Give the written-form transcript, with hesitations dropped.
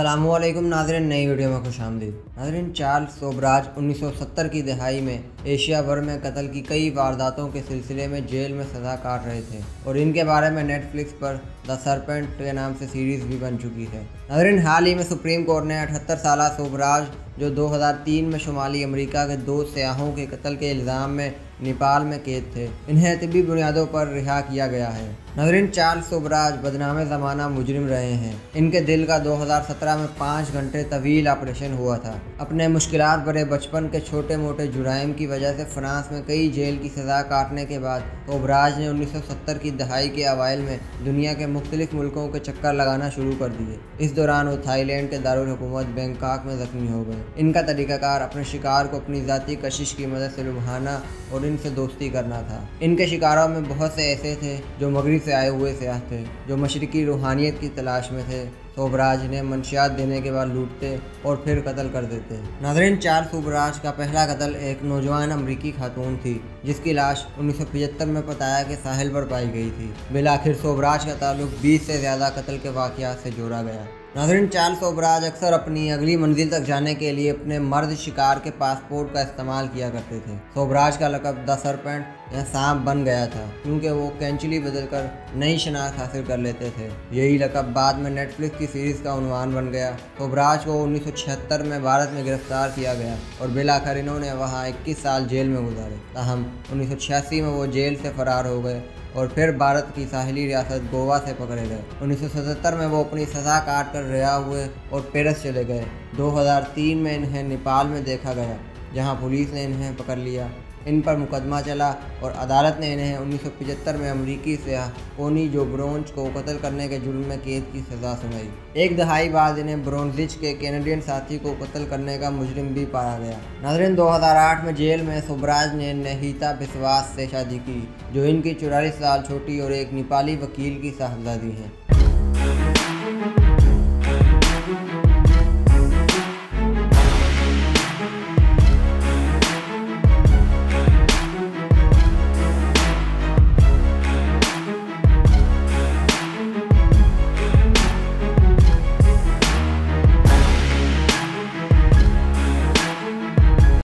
अस्सलामु अलैकुम नाज़रीन, नई वीडियो में खुश आमदीद। नाज़रीन, चार्ल्स सोबराज 1970 की दहाई में एशिया भर में कत्ल की कई वारदातों के सिलसिले में जेल में सज़ा काट रहे थे और इनके बारे में नेटफ्लिक्स पर द सरपेंट के नाम से सीरीज़ भी बन चुकी है। नाज़रीन, हाल ही में सुप्रीम कोर्ट ने 78 साल सोबराज जो 2003 में शुमाली अमेरिका के 2 सयाहों के कत्ल के इल्ज़ाम में नेपाल में कैद थे, इन्हें तिब्बी बुनियादों पर रिहा किया गया है। नाज़रीन, चार्ल्स सोबराज बदनामे ज़माना मुजरिम रहे हैं। इनके दिल का 2017 में 5 घंटे तवील ऑपरेशन हुआ था। अपने मुश्किलात भरे बचपन के छोटे मोटे जुराइम की वजह से फ्रांस में कई जेल की सज़ा काटने के बाद सोबराज ने 1970 की दहाई के अवाइल में दुनिया के मुख्तलिफ मुल्कों के चक्कर लगाना शुरू कर दिए। इस दौरान वो थाईलैंड के दारुल हुकूमत बैंकॉक में ज़ख्मी हो गए। इनका तरीक़ाकार अपने शिकार को अपनी ज़ाती कशिश की मदद से लुभाना और इनसे दोस्ती करना था। इनके शिकारों में बहुत से ऐसे थे जो मगरिब से आए हुए सयाह थे, जो मशरकी रूहानियत की तलाश में थे। सोबराज ने मंशियात देने के बाद लूटते और फिर कत्ल कर देते। नाज़रीन, चार्ल्स सोबराज का पहला कत्ल एक नौजवान अमरीकी खातून थी जिसकी लाश 1975 में पताया के साहिल पर पाई गई थी। बिलाखिर सोबराज का ताल्लुक 20 से ज़्यादा कत्ल के वाक़यात से जोड़ा गया। नाज़रीन, चार्ल्स सोबराज अक्सर अपनी अगली मंजिल तक जाने के लिए अपने मर्द शिकार के पासपोर्ट का इस्तेमाल किया करते थे। सोबराज का लक़ब द सरपेंट या सांप बन गया था क्योंकि वो कैंचली बदलकर नई शनाख्त हासिल कर लेते थे। यही लक़ब बाद में नेटफ्लिक्स की सीरीज़ का उन्वान बन गया। सोबराज को 1976 में भारत में गिरफ्तार किया गया और बिलाखिर इन्होंने वहाँ 21 साल जेल में गुजारे। ताहम 1986 में वो जेल से फ़रार हो गए और फिर भारत की साहिली रियासत गोवा से पकड़े गए। 1977 में वो अपनी सज़ा काट कर रिहा हुए और पेरिस चले गए। 2003 में इन्हें नेपाल में देखा गया जहां पुलिस ने इन्हें पकड़ लिया। इन पर मुकदमा चला और अदालत ने इन्हें 1975 में अमरीकी सयाह कोनी जो ब्रोंज को कत्ल करने के जुर्म में कैद की सज़ा सुनाई। एक दहाई बाद इन्हें ब्रोंजिच के कैनेडियन साथी को कत्ल करने का मुजरिम भी पाया गया। नाज़रीन, 2008 में जेल में सोबराज ने नहीता बिस्वास से शादी की जो इनकी 44 साल छोटी और एक नेपाली वकील की साहबजादी हैं।